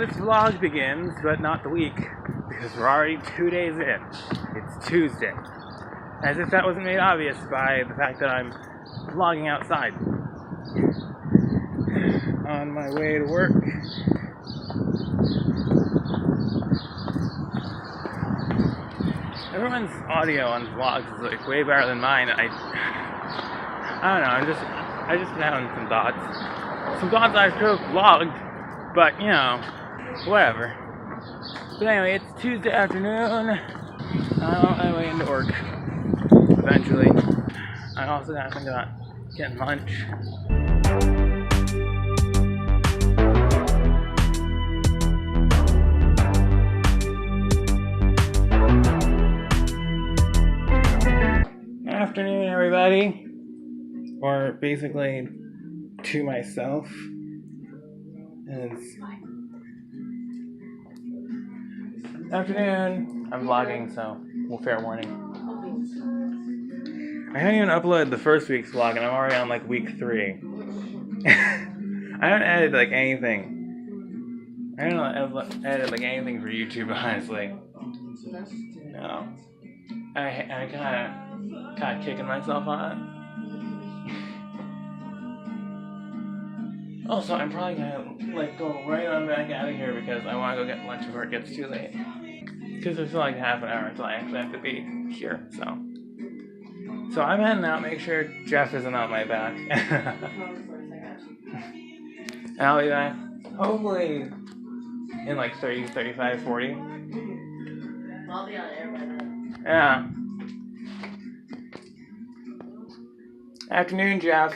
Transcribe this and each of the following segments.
this vlog begins, but not the week, because we're already 2 days in. It's Tuesday. As if that wasn't made obvious by the fact that I'm vlogging outside. On my way to work. Everyone's audio on vlogs is like way better than mine. I don't know, I just been having some thoughts. Some thoughts I could have vlogged, but you know, whatever. But anyway, it's Tuesday afternoon. I'm on my way into work. Eventually. I also gotta think about getting lunch. Afternoon, everybody. Or basically to myself. It's afternoon. I'm vlogging, so fair warning. I haven't even uploaded the first week's vlog, and I'm already on like week 3. I haven't edited like anything. I haven't edited like anything for YouTube, honestly. No. I kind of kicking myself on it. Also, I'm probably gonna like go right on back out of here because I want to go get lunch before it gets too late. Because there's like half an hour until I actually have to be here, so I'm heading out. Make sure Jeff isn't on my back. And I'll be back hopefully in like 30, 35, 40. I'll be on air by then. Yeah. Afternoon, Jeff.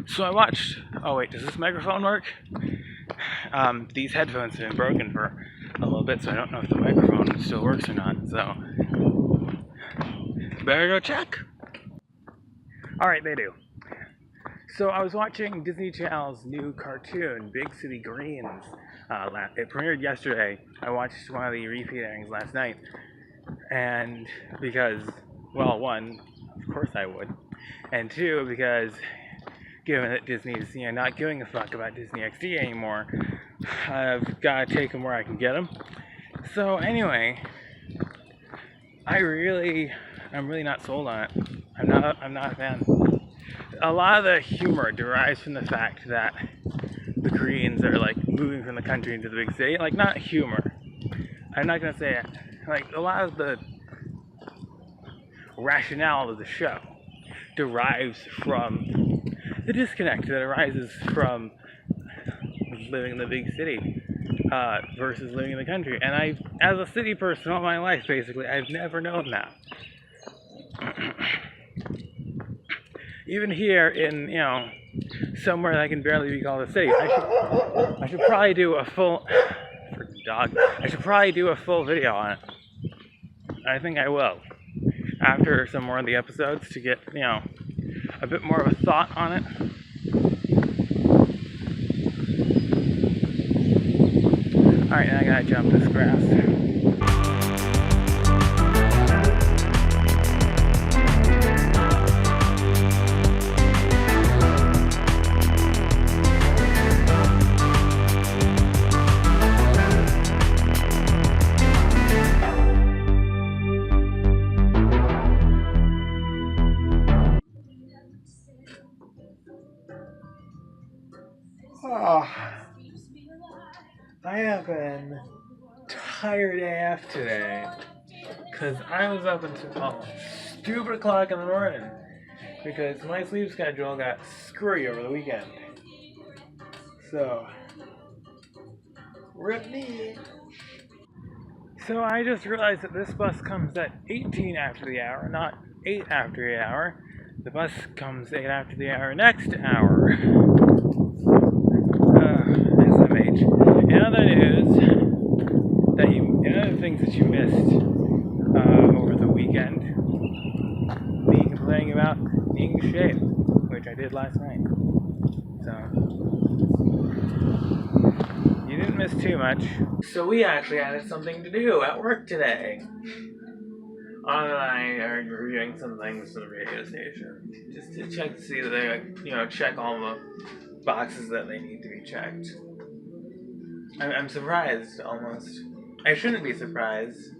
So I watched, oh wait, does this microphone work? These headphones have been broken for a little bit, so I don't know if the microphone still works or not, so better go check. Alright, they do. So I was watching Disney Channel's new cartoon, Big City Greens. It premiered yesterday. I watched one of the repeat airings last night, and because, well, one, of course I would, and two, because given that Disney's, you know, not giving a fuck about Disney XD anymore, I've got to take them where I can get them. So anyway, I'm really not sold on it. I'm not a fan. A lot of the humor derives from the fact that the Koreans are like moving from the country into the big city. Like, not humor. I'm not gonna say it. Like, a lot of the rationale of the show derives from the disconnect that arises from living in the big city versus living in the country. And as a city person all my life, basically, I've never known that. Even here in, you know, somewhere that can barely be called a city, I should probably do a full I should probably do a full video on it. I think I will after some more of the episodes to get, you know, a bit more of a thought on it. Alright, now I gotta jump this grass. Oh, I have been tired AF today because I was up until stupid o'clock in the morning because my sleep schedule got screwy over the weekend. So, rip me. So I just realized that this bus comes at 18 after the hour, not 8 after the hour. The bus comes 8 after the hour next hour. SMH. In other news, in other things that you missed over the weekend, me complaining about being shaved, which I did last night. So, you didn't miss too much. So we actually had something to do at work today. Anna and I are reviewing some things for the radio station, just to check to see that they, check all the boxes that they need to be checked. I'm surprised, almost. I shouldn't be surprised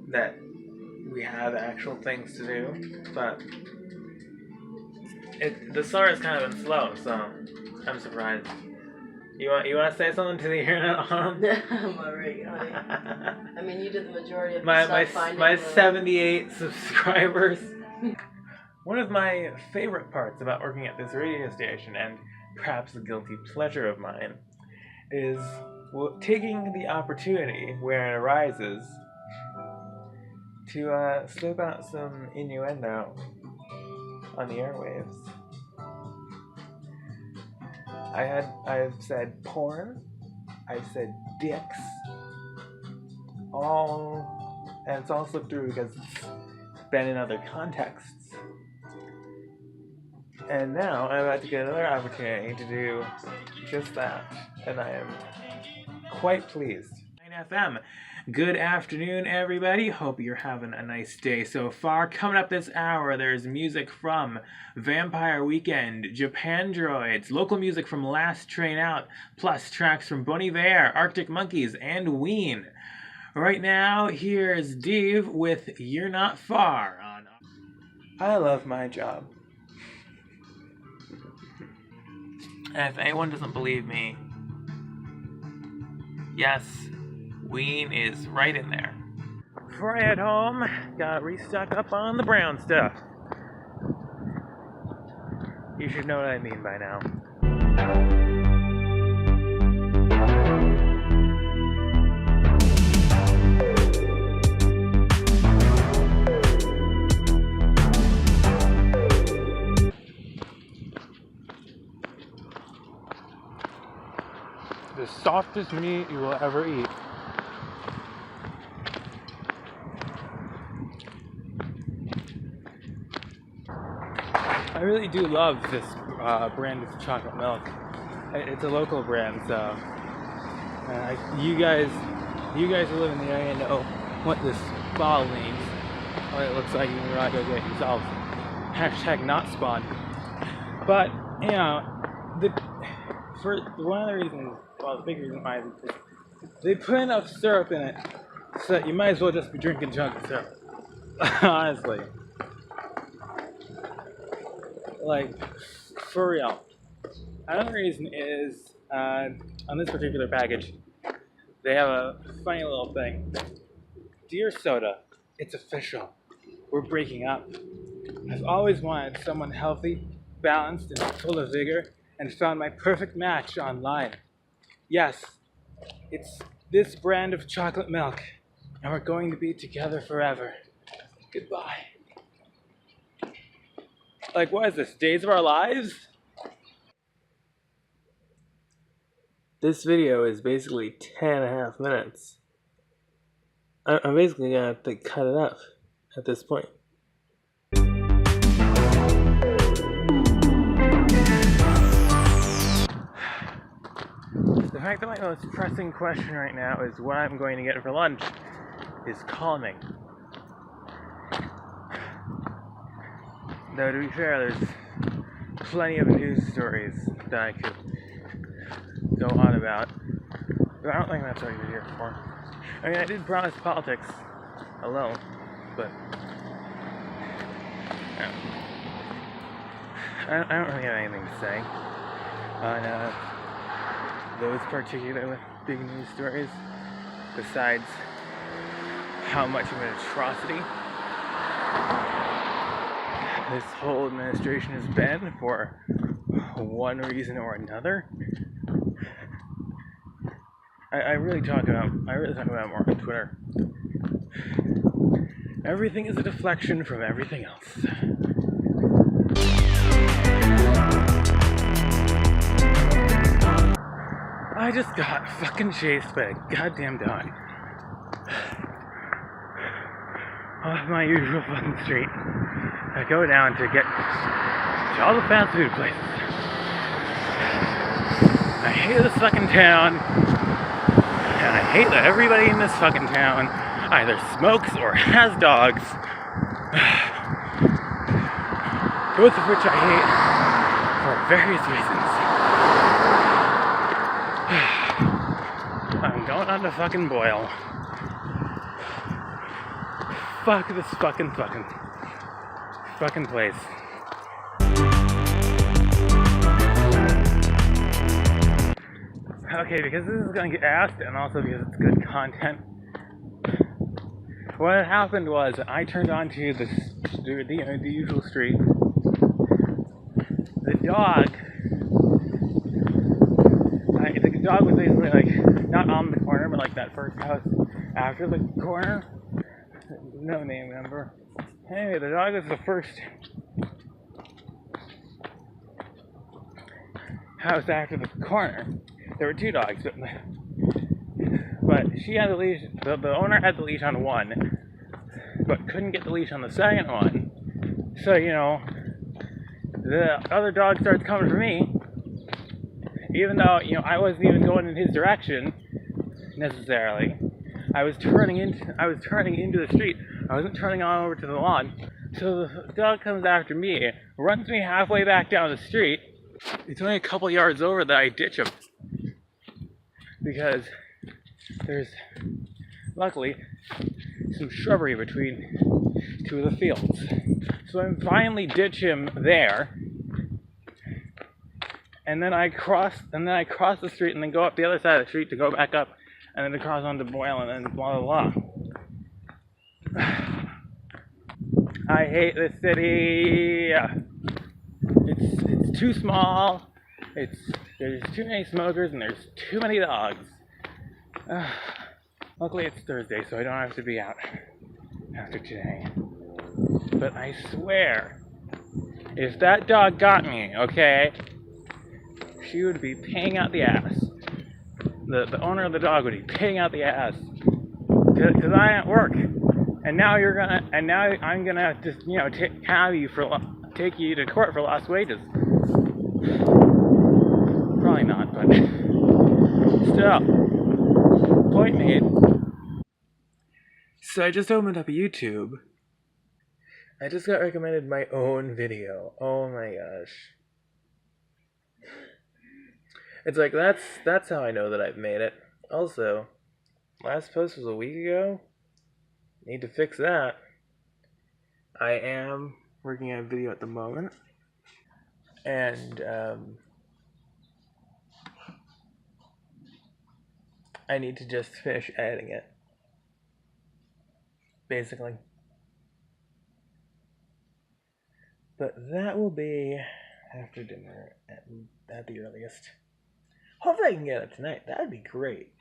that we have actual things to do, but the start has kind of been slow, so I'm surprised. You want to say something to the internet? I'm already. I mean, you did the majority of the my 78 subscribers. One of my favorite parts about working at this radio station, and perhaps a guilty pleasure of mine, is taking the opportunity where it arises to slip out some innuendo on the airwaves. I've said porn, I've said dicks, and it's all slipped through because it's been in other contexts. And now I'm about to get another opportunity to do just that, and I am quite pleased. 9FM. Good afternoon, everybody. Hope you're having a nice day so far. Coming up this hour, there's music from Vampire Weekend, Japan Droids, local music from Last Train Out, plus tracks from Bon Iver, Arctic Monkeys, and Ween. Right now, here's Dave with You're Not Far. I love my job. And if anyone doesn't believe me, yes, Ween is right in there. Before I head home, gotta restock up on the brown stuff. You should know what I mean by now. The softest meat you will ever eat. I really do love this brand of chocolate milk. It's a local brand, so you guys who live in the area know what this bottle means, what it looks like. You can really go get it yourselves. Hashtag not spawn. But for one of the reasons, the big reason why, is they put enough syrup in it so that you might as well just be drinking chocolate syrup. Honestly. Like, for real. Another reason is, on this particular package, they have a funny little thing. Dear Soda, it's official. We're breaking up. I've always wanted someone healthy, balanced, and full of vigor, and found my perfect match online. Yes, it's this brand of chocolate milk, and we're going to be together forever. Goodbye. Like, what is this, Days of Our Lives? This video is basically 10.5 minutes. I'm basically gonna have to cut it up at this point. The fact that my most pressing question right now is what I'm going to get for lunch is calming. Though, to be fair, there's plenty of news stories that I could go on about, but I don't think that's what you're here for. I mean, I did promise politics alone, but I don't really have anything to say on those particular big news stories, besides how much of an atrocity this whole administration has been for one reason or another. I really talk about more on Twitter. Everything is a deflection from everything else. I just got fucking chased by a goddamn dog off my usual fucking street. I go down to get to all the fast food places. I hate this fucking town, and I hate that everybody in this fucking town either smokes or has dogs, both of which I hate for various reasons. I'm going on to fucking boil. Fuck this fucking place. Okay, because this is gonna get asked, and also because it's good content. What happened was I turned onto the usual street. The dog was basically like not on the corner, but like that first house after the corner. No name number. Anyway, the dog was the first house after the corner. There were two dogs, but she had the leash. The owner had the leash on one, but couldn't get the leash on the second one. So the other dog starts coming for me, even though I wasn't even going in his direction necessarily. I was turning into the street. I wasn't turning on over to the lawn. So the dog comes after me, runs me halfway back down the street. It's only a couple yards over that I ditch him, because there's luckily some shrubbery between two of the fields. So I finally ditch him there, and then I cross the street and then go up the other side of the street to go back up, and then to cross onto Boyle, and then blah blah blah. I hate this city. It's too small. There's too many smokers and there's too many dogs. Luckily it's Thursday, so I don't have to be out after today. But I swear, if that dog got me, okay, she would be paying out the ass. The owner of the dog would be paying out the ass. Because I at work. And now I'm gonna just take you to court for lost wages. Probably not, but still. Point made. So I just opened up YouTube. I just got recommended my own video. Oh my gosh. It's like that's how I know that I've made it. Also, last post was a week ago. Need to fix that. I am working on a video at the moment, and I need to just finish editing it, basically. But that will be after dinner at the earliest. Hopefully I can get it tonight. That would be great.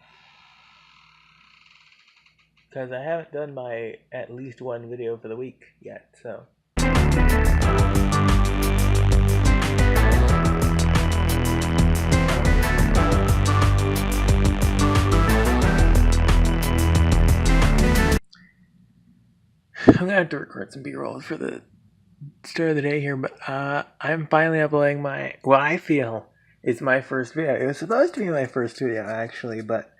Because I haven't done my at least one video for the week yet, so. I'm gonna have to record some B-roll for the start of the day here, but I'm finally uploading what I feel is my first video. It was supposed to be my first video, actually, but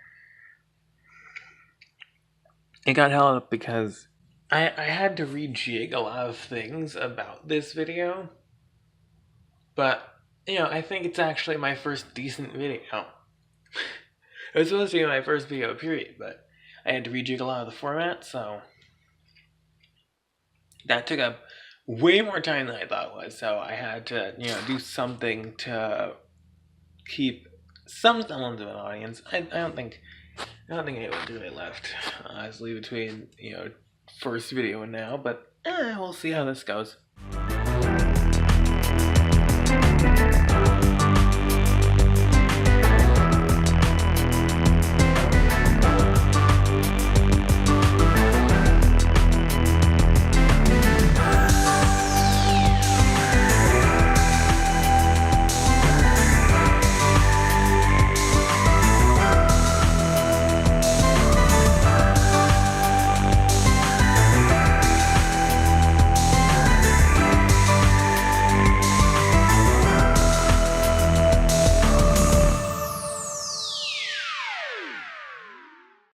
it got held up because I had to rejig a lot of things about this video. But, I think it's actually my first decent video. It was supposed to be my first video, period, but I had to rejig a lot of the format, so that took up way more time than I thought it was. So I had to, do something to keep some semblance of an audience. I don't think anyone's really left, honestly, between, first video and now, but we'll see how this goes.